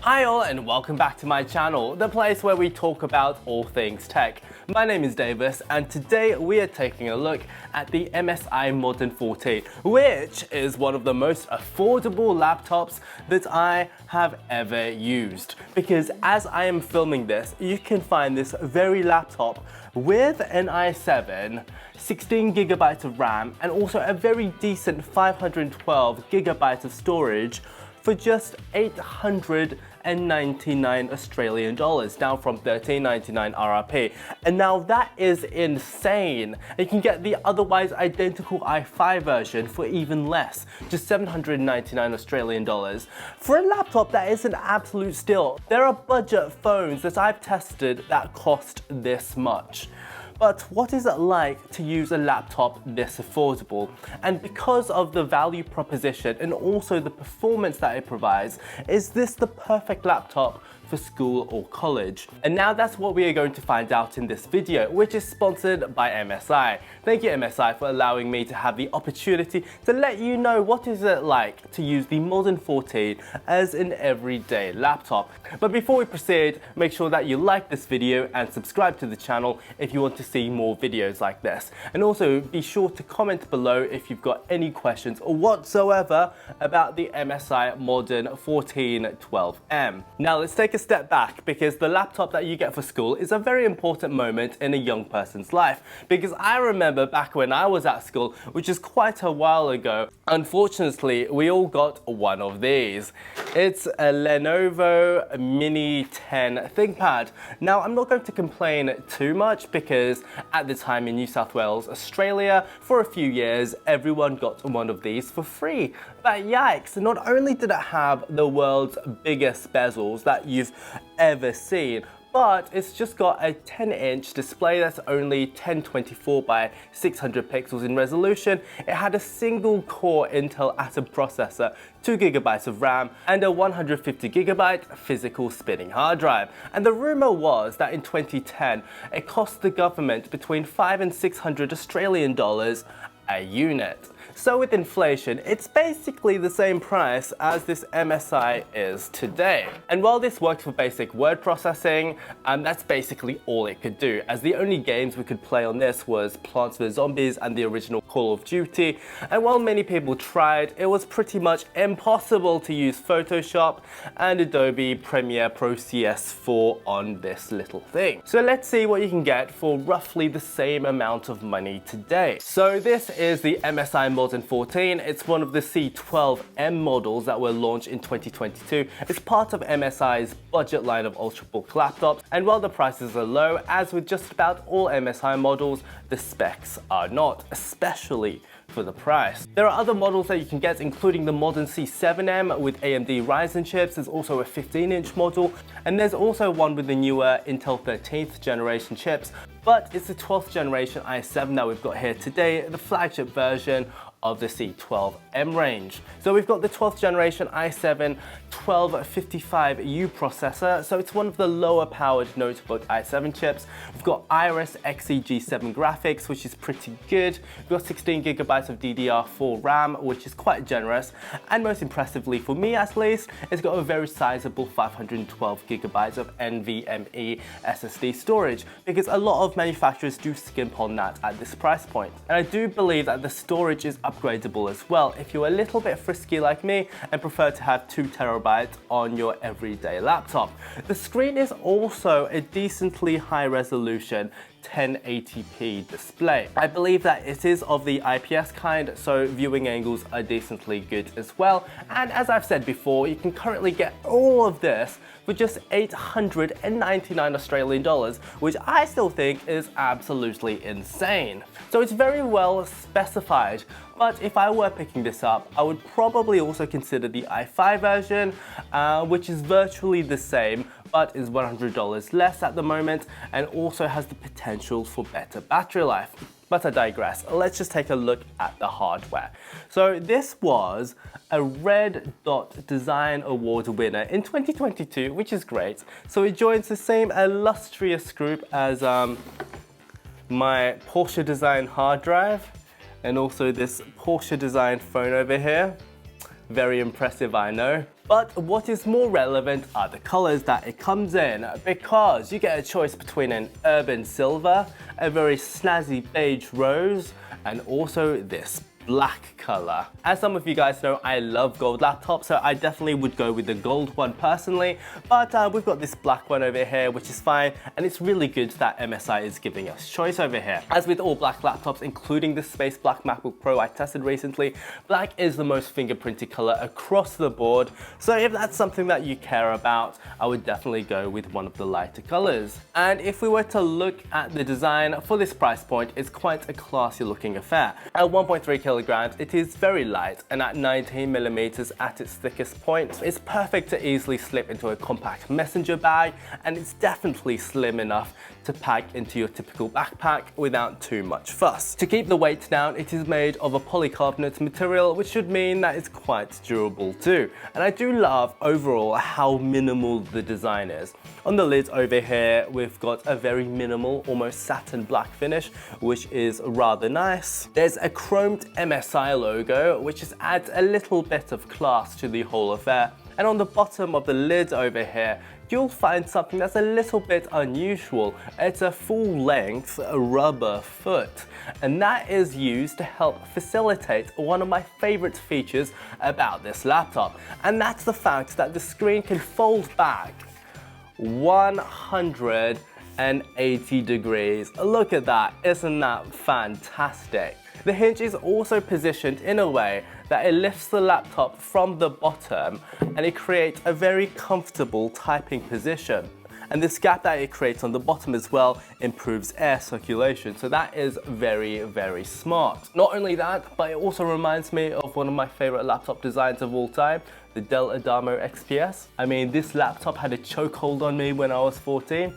Hi all and welcome back to my channel, the place where we talk about all things tech. My name is Davis and today we are taking a look at the MSI Modern 14, which is one of the most affordable laptops that I have ever used. Because as I am filming this, you can find this very laptop with an i7, 16GB of RAM and also a very decent 512GB of storage for just 899 Australian dollars, down from 1399 RRP. And now that is insane. You can get the otherwise identical i5 version for even less, just 799 Australian dollars. For a laptop, that is an absolute steal. There are budget phones that I've tested that cost this much. But what is it like to use a laptop this affordable? And because of the value proposition and also the performance that it provides, is this the perfect laptop for school or college? And now that's what we are going to find out in this video, which is sponsored by MSI. Thank you MSI for allowing me to have the opportunity to let you know what is it like to use the Modern 14 as an everyday laptop. But before we proceed, make sure that you like this video and subscribe to the channel if you want to see more videos like this. And also be sure to comment below if you've got any questions or whatsoever about the MSI Modern 1412M. Now let's take a step back, because the laptop that you get for school is a very important moment in a young person's life. Because I remember back when I was at school, which is quite a while ago, unfortunately we all got one of these. It's a Lenovo Mini 10 ThinkPad. Now I'm not going to complain too much, because at the time in New South Wales, Australia, for a few years everyone got one of these for free. But yikes, not only did it have the world's biggest bezels that you've ever seen, but it's just got a 10-inch display that's only 1024 by 600 pixels in resolution. It had a single core Intel Atom processor, 2GB of RAM, and a 150GB physical spinning hard drive. And the rumor was that in 2010, it cost the government between 500 and 600 Australian dollars a unit. So with inflation, it's basically the same price as this MSI is today. And while this worked for basic word processing, that's basically all it could do, as the only games we could play on this was Plants vs Zombies and the original Call of Duty. And while many people tried, it was pretty much impossible to use Photoshop and Adobe Premiere Pro CS4 on this little thing. So let's see what you can get for roughly the same amount of money today. So this is the MSI Modern 14. It's one of the C12M models that were launched in 2022. It's part of MSI's budget line of ultrabook laptops, and while the prices are low, as with just about all MSI models, the specs are not, especially for the price. There are other models that you can get, including the Modern C12M with AMD Ryzen chips. There's also a 15-inch model, and there's also one with the newer Intel 13th generation chips, but it's the 12th generation i7 that we've got here today, the flagship version of the C12M range. So we've got the 12th generation i7 1255U processor, so it's one of the lower powered notebook i7 chips. We've got Iris Xe-G7 graphics, which is pretty good. We've got 16GB of DDR4 RAM, which is quite generous. And most impressively for me at least, it's got a very sizable 512GB of NVMe SSD storage, because a lot of manufacturers do skimp on that at this price point. And I do believe that the storage is upgradable as well if you're a little bit frisky like me and prefer to have 2TB on your everyday laptop. The screen is also a decently high resolution 1080p display. I believe that it is of the IPS kind, so viewing angles are decently good as well. And as I've said before, you can currently get all of this for just 899 Australian dollars, which I still think is absolutely insane. So it's very well specified, but if I were picking this up, I would probably also consider the i5 version, which is virtually the same, but is $100 less at the moment and also has the potential for better battery life. But I digress. Let's just take a look at the hardware. So this was a Red Dot Design Award winner in 2022, which is great. So it joins the same illustrious group as my Porsche design hard drive and also this Porsche design phone over here. Very impressive, I know. But what is more relevant are the colors that it comes in, because you get a choice between an urban silver, a very snazzy beige rose, and also this black color. As some of you guys know, I love gold laptops, so I definitely would go with the gold one personally, but we've got this black one over here, which is fine, and it's really good that MSI is giving us choice over here. As with all black laptops, including the Space Black MacBook Pro I tested recently, black is the most fingerprinty color across the board, so if that's something that you care about, I would definitely go with one of the lighter colors. And if we were to look at the design for this price point, it's quite a classy looking affair. At 1.3 kilograms, it is very light, and at 19mm at its thickest point, it's perfect to easily slip into a compact messenger bag, and it's definitely slim enough to pack into your typical backpack without too much fuss. To keep the weight down, it is made of a polycarbonate material, which should mean that it's quite durable too. And I do love overall how minimal the design is. On the lid over here, we've got a very minimal, almost satin black finish, which is rather nice. There's a chromed MSI logo, which just adds a little bit of class to the whole affair. And on the bottom of the lid over here, you'll find something that's a little bit unusual. It's a full-length rubber foot, and that is used to help facilitate one of my favorite features about this laptop, and that's the fact that the screen can fold back 180 degrees. Look at that, isn't that fantastic? The hinge is also positioned in a way that it lifts the laptop from the bottom, and it creates a very comfortable typing position. And this gap that it creates on the bottom as well improves air circulation, so that is very, very smart. Not only that, but it also reminds me of one of my favorite laptop designs of all time, the Dell Adamo XPS. I mean, this laptop had a chokehold on me when I was 14.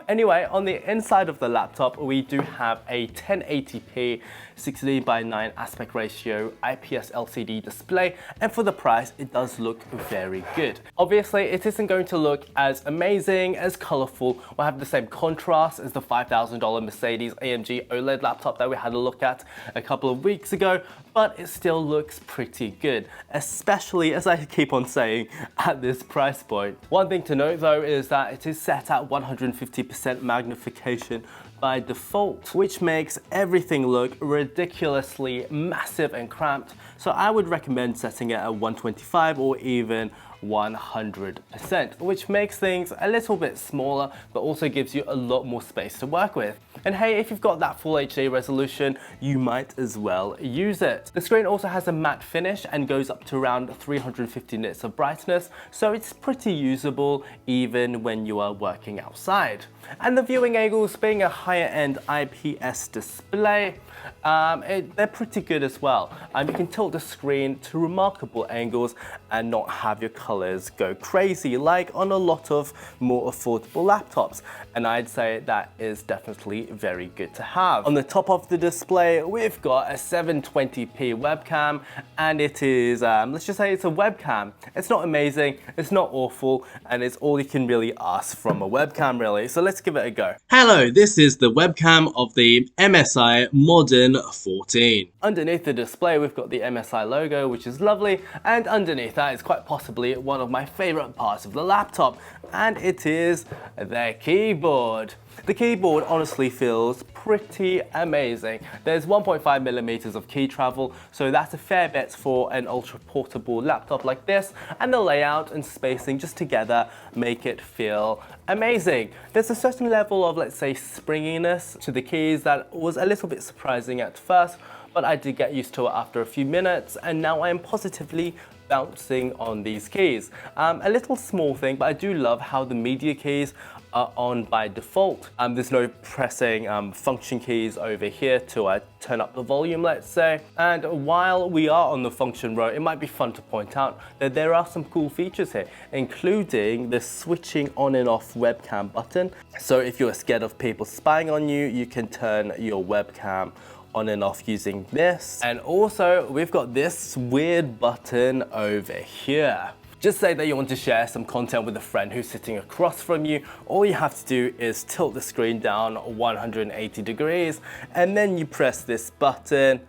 Anyway, on the inside of the laptop, we do have a 1080p 16:9 aspect ratio IPS LCD display, and for the price, it does look very good. Obviously, it isn't going to look as amazing, as colorful, or have the same contrast as the $5,000 Mercedes AMG OLED laptop that we had a look at a couple of weeks ago, but it still looks pretty good, especially, as I keep on saying, at this price point. One thing to note though is that it is set at 150% magnification by default, which makes everything look ridiculously massive and cramped, so I would recommend setting it at 125 or even 100%, which makes things a little bit smaller, but also gives you a lot more space to work with. And hey, if you've got that full HD resolution, you might as well use it. The screen also has a matte finish and goes up to around 350 nits of brightness, so it's pretty usable even when you are working outside. And the viewing angles, being a higher end IPS display, they're pretty good as well. You can tilt the screen to remarkable angles and not have your colors go crazy like on a lot of more affordable laptops, and I'd say that is definitely very good to have. On the top of the display, we've got a 720p webcam, and it is, let's just say it's a webcam. It's not amazing, it's not awful, and it's all you can really ask from a webcam really, so let's give it a go. Hello, this is the webcam of the MSI Modern 14. Underneath the display, we've got the MSI logo, which is lovely, and underneath that is quite possibly one of my favorite parts of the laptop, and it is the keyboard. The keyboard honestly feels pretty amazing. There's 1.5mm of key travel, so that's a fair bit for an ultra portable laptop like this, and the layout and spacing just together make it feel amazing. There's a certain level of, let's say, springiness to the keys that was a little bit surprising at first, but I did get used to it after a few minutes, and now I am positively bouncing on these keys. A little small thing, but I do love how the media keys are on by default. There's no pressing function keys over here to turn up the volume, let's say. And while we are on the function row, it might be fun to point out that there are some cool features here, including the switching on and off webcam button. So if you're scared of people spying on you, you can turn your webcam on and off using this. And also we've got this weird button over here. Just say that you want to share some content with a friend who's sitting across from you. All you have to do is tilt the screen down 180 degrees, and then you press this button,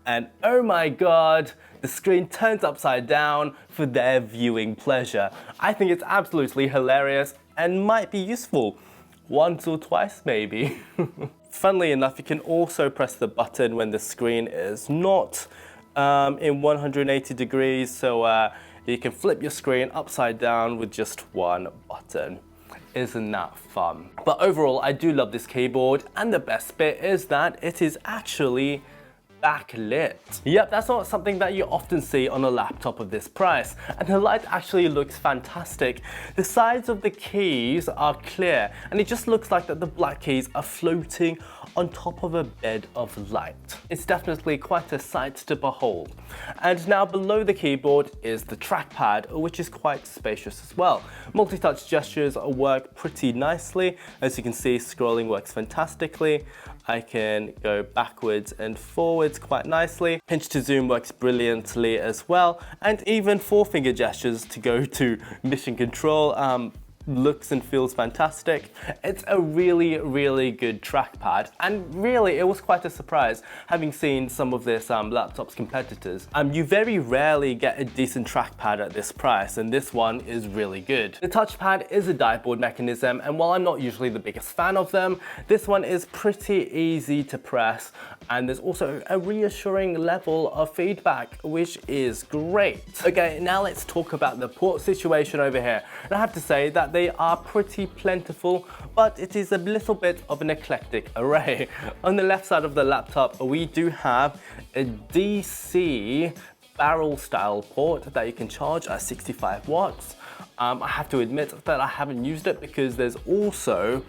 and oh my god, the screen turns upside down for their viewing pleasure. I think it's absolutely hilarious and might be useful once or twice maybe. Funnily enough, you can also press the button when the screen is not in 180 degrees, so you can flip your screen upside down with just one button. Isn't that fun? But overall, I do love this keyboard, and the best bit is that it is actually backlit. Yep, that's not something that you often see on a laptop of this price, and the light actually looks fantastic. The sides of the keys are clear, and it just looks like that the black keys are floating on top of a bed of light. It's definitely quite a sight to behold. And now below the keyboard is the trackpad, which is quite spacious as well. Multi-touch gestures work pretty nicely. As you can see, scrolling works fantastically. I can go backwards and forwards quite nicely. Pinch to zoom works brilliantly as well. And even four-finger gestures to go to mission control looks and feels fantastic. It's a really, really good trackpad, and really it was quite a surprise having seen some of this laptop's competitors. You very rarely get a decent trackpad at this price, and this one is really good. The touchpad is a dive-board mechanism, and while I'm not usually the biggest fan of them, this one is pretty easy to press, and there's also a reassuring level of feedback, which is great. Okay, now let's talk about the port situation over here. And I have to say that they are pretty plentiful, but it is a little bit of an eclectic array. On the left side of the laptop, we do have a DC barrel style port that you can charge at 65 watts. I have to admit that I haven't used it because there's also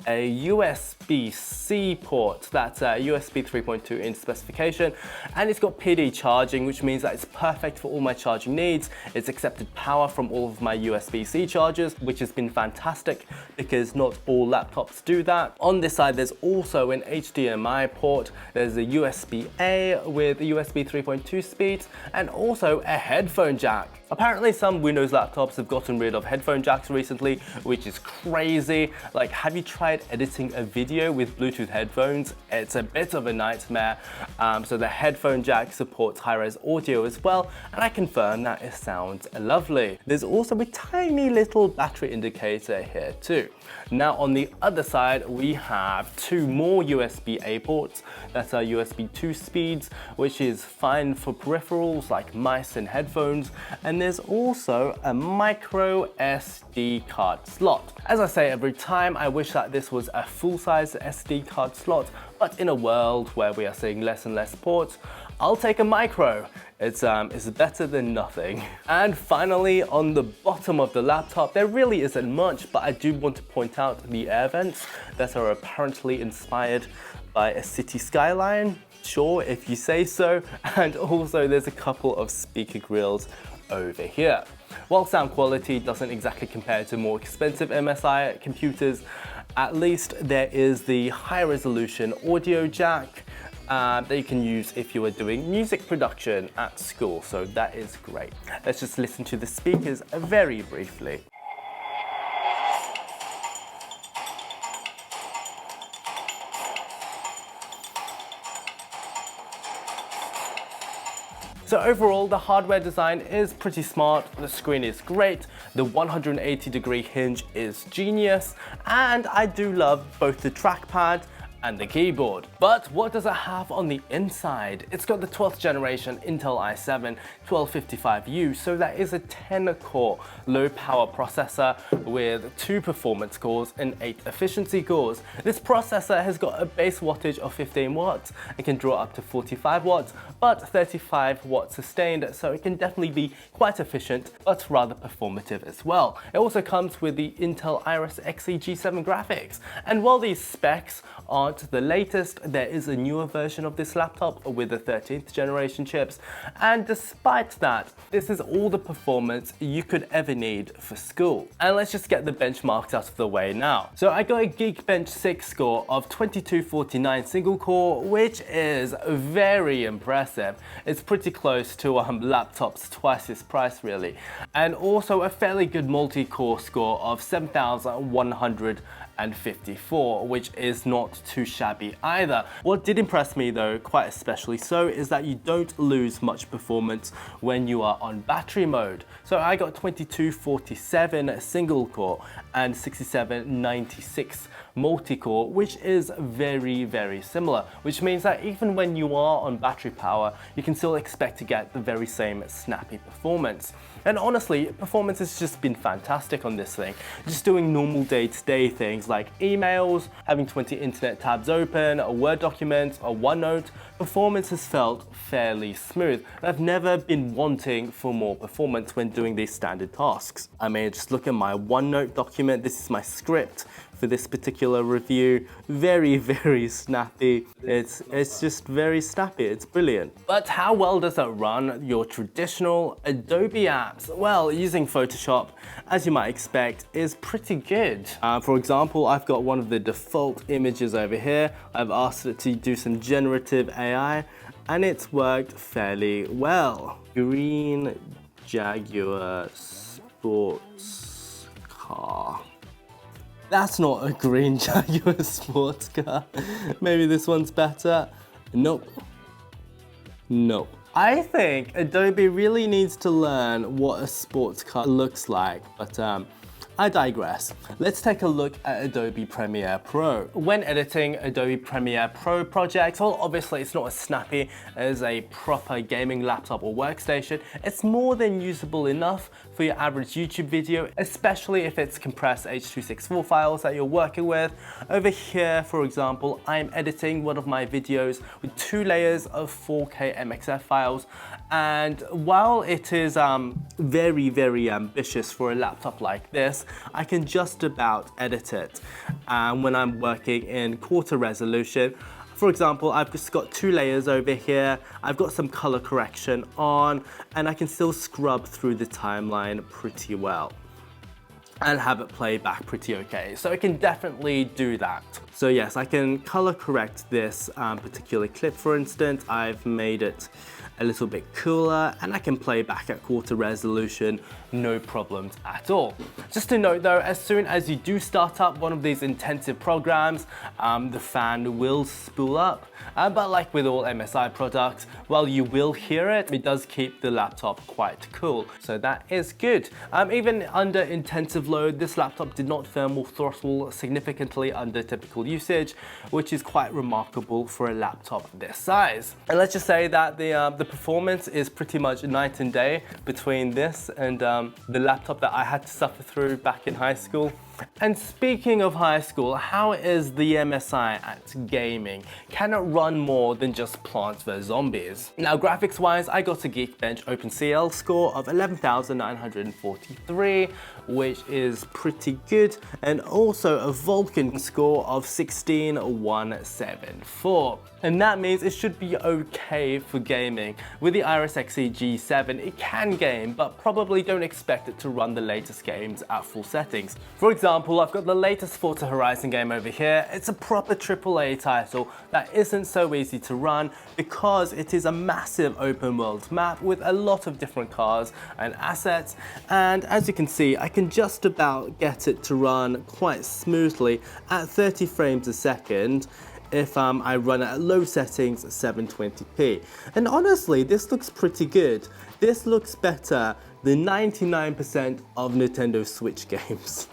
a USB-C port that's USB 3.2 in specification, and it's got PD charging, which means that it's perfect for all my charging needs. It's accepted power from all of my USB-C chargers, which has been fantastic because not all laptops do that. On this side, there's also an HDMI port. There's a USB-A with a USB 3.2 speeds, and also a headphone jack. Apparently some Windows laptops have gotten rid of headphone jacks recently, which is crazy. Like, have you tried editing a video with Bluetooth headphones? It's a bit of a nightmare. So the headphone jack supports high-res audio as well, and I confirm that it sounds lovely. There's also a tiny little battery indicator here too. Now on the other side, we have two more USB-A ports. That's our USB 2 speeds, which is fine for peripherals like mice and headphones. And there's also a micro SD card slot. As I say every time, I wish that this was a full-size SD card slot, but in a world where we are seeing less and less ports, I'll take a micro. It's better than nothing. And finally, on the bottom of the laptop, there really isn't much, but I do want to point out the air vents that are apparently inspired by a city skyline. Sure, if you say so. And also there's a couple of speaker grills over here. While sound quality doesn't exactly compare to more expensive MSI computers, at least there is the high resolution audio jack that you can use if you are doing music production at school, so that is great. Let's just listen to the speakers very briefly. So overall, the hardware design is pretty smart, the screen is great, the 180-degree hinge is genius, and I do love both the trackpad and the keyboard. But what does it have on the inside? It's got the 12th generation Intel i7 1255U, so that is a 10-core low-power processor with 2 performance cores and 8 efficiency cores. This processor has got a base wattage of 15 watts. It can draw up to 45 watts, but 35 watts sustained, so it can definitely be quite efficient, but rather performative as well. It also comes with the Intel Iris Xe G7 graphics, and while these specs aren't the latest, there is a newer version of this laptop with the 13th generation chips, and despite that, this is all the performance you could ever need for school. And let's just get the benchmarks out of the way now. So I got a Geekbench 6 score of 2249 single core, which is very impressive. It's pretty close to laptops twice this price really. And also a fairly good multi-core score of 7100 154, which is not too shabby either. What did impress me though, quite especially so, is that you don't lose much performance when you are on battery mode. So I got 2247 single core and 6796 multi-core, which is very, very similar, which means that even when you are on battery power, you can still expect to get the very same snappy performance. And honestly, performance has just been fantastic on this thing. Just doing normal day-to-day things like emails, having 20 internet tabs open, a Word document, or OneNote, performance has felt fairly smooth. I've never been wanting for more performance when doing these standard tasks. I mean, just look at my OneNote document. This is my script for this particular review. Very, very snappy. It's just very snappy. It's brilliant. But how well does that run your traditional Adobe apps? Well, using Photoshop, as you might expect, is pretty good. For example, I've got one of the default images over here. I've asked it to do some generative AI, and it's worked fairly well. Green Jaguar sports car. That's not a green Jaguar sports car. Maybe this one's better. Nope. Nope. I think Adobe really needs to learn what a sports car looks like, but I digress. Let's take a look at Adobe Premiere Pro. When editing Adobe Premiere Pro projects, well, obviously it's not as snappy as a proper gaming laptop or workstation. It's more than usable enough for your average YouTube video, especially if it's compressed H.264 files that you're working with. Over here, for example, I'm editing one of my videos with 2 layers of 4K MXF files. And while it is very, very ambitious for a laptop like this, I can just about edit it when I'm working in quarter resolution. For example, I've just got 2 layers over here, I've got some color correction on, and I can still scrub through the timeline pretty well and have it play back pretty okay. So I can definitely do that. So yes, I can color correct this particular clip, for instance. I've made it a little bit cooler, and I can play back at quarter resolution, no problems at all. Just to note though, as soon as you do start up one of these intensive programs, the fan will spool up. But like with all MSI products, while you will hear it, it does keep the laptop quite cool. So that is good. Even under intensive load, this laptop did not thermal throttle significantly under typical usage, which is quite remarkable for a laptop this size. And let's just say that the performance is pretty much night and day between this and the laptop that I had to suffer through back in high school. And speaking of high school, how is the MSI at gaming? Can it run more than just Plants vs Zombies? Now, graphics wise, I got a Geekbench OpenCL score of 11,943, which is pretty good, and also a Vulkan score of 16,174. And that means it should be okay for gaming. With the Iris Xe G7, it can game, but probably don't expect it to run the latest games at full settings. For example, I've got the latest Forza Horizon game over here. It's a proper AAA title that isn't so easy to run because it is a massive open world map with a lot of different cars and assets. And as you can see, I can just about get it to run quite smoothly at 30 frames a second if I run it at low settings at 720p. And honestly, this looks pretty good. This looks better than 99% of Nintendo Switch games.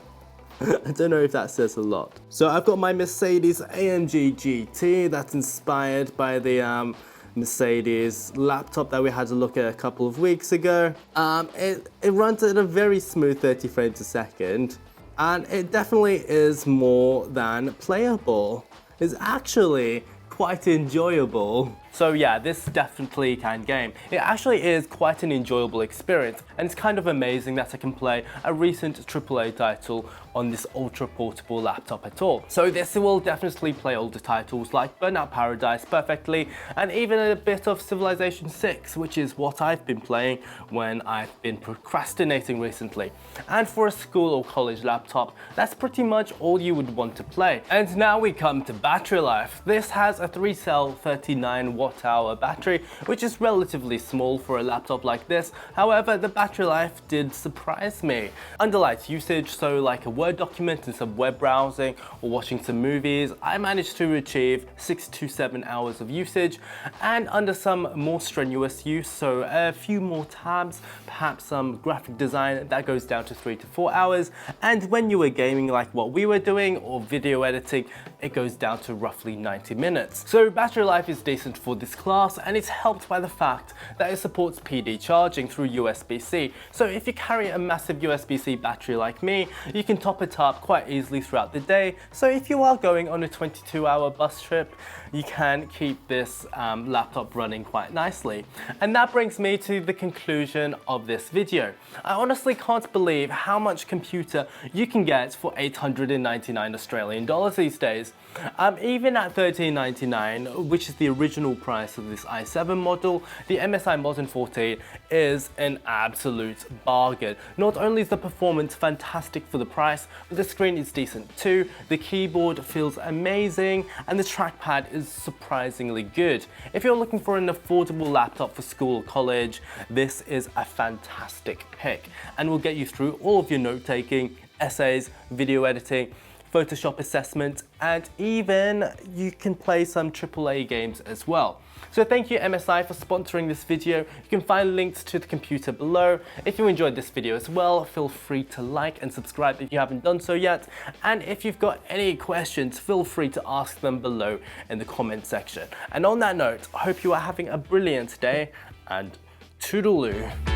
I don't know if that says a lot. So I've got my Mercedes AMG GT that's inspired by the Mercedes laptop that we had to look at a couple of weeks ago. It runs at a very smooth 30 frames a second, and it definitely is more than playable. It's actually quite enjoyable. So yeah, this definitely can game. It actually is quite an enjoyable experience, and it's kind of amazing that I can play a recent AAA title on this ultra-portable laptop at all. So this will definitely play older titles like Burnout Paradise perfectly, and even a bit of Civilization 6, which is what I've been playing when I've been procrastinating recently. And for a school or college laptop, that's pretty much all you would want to play. And now we come to battery life. This has a 3-cell 39 watt-hour battery, which is relatively small for a laptop like this. However, the battery life did surprise me. Under light usage, so like a Word document and some web browsing or watching some movies, I managed to achieve 6 to 7 hours of usage, and under some more strenuous use, so a few more tabs, perhaps some graphic design, that goes down to 3 to 4 hours, and when you were gaming like what we were doing or video editing, it goes down to roughly 90 minutes. So battery life is decent for this class, and it's helped by the fact that it supports PD charging through USB-C. So if you carry a massive USB-C battery like me, you can top it up quite easily throughout the day. So if you are going on a 22-hour bus trip, you can keep this laptop running quite nicely. And that brings me to the conclusion of this video. I honestly can't believe how much computer you can get for 899 Australian dollars these days. Even at $13.99, which is the original price of this i7 model, the MSI Modern 14 is an absolute bargain. Not only is the performance fantastic for the price, but the screen is decent too, the keyboard feels amazing, and the trackpad is surprisingly good. If you're looking for an affordable laptop for school or college, this is a fantastic pick and will get you through all of your note-taking, essays, video editing, Photoshop assessment, and even you can play some AAA games as well. So thank you MSI for sponsoring this video. You can find links to the computer below. If you enjoyed this video as well, feel free to like and subscribe if you haven't done so yet. And if you've got any questions, feel free to ask them below in the comment section. And on that note, I hope you are having a brilliant day, and toodaloo.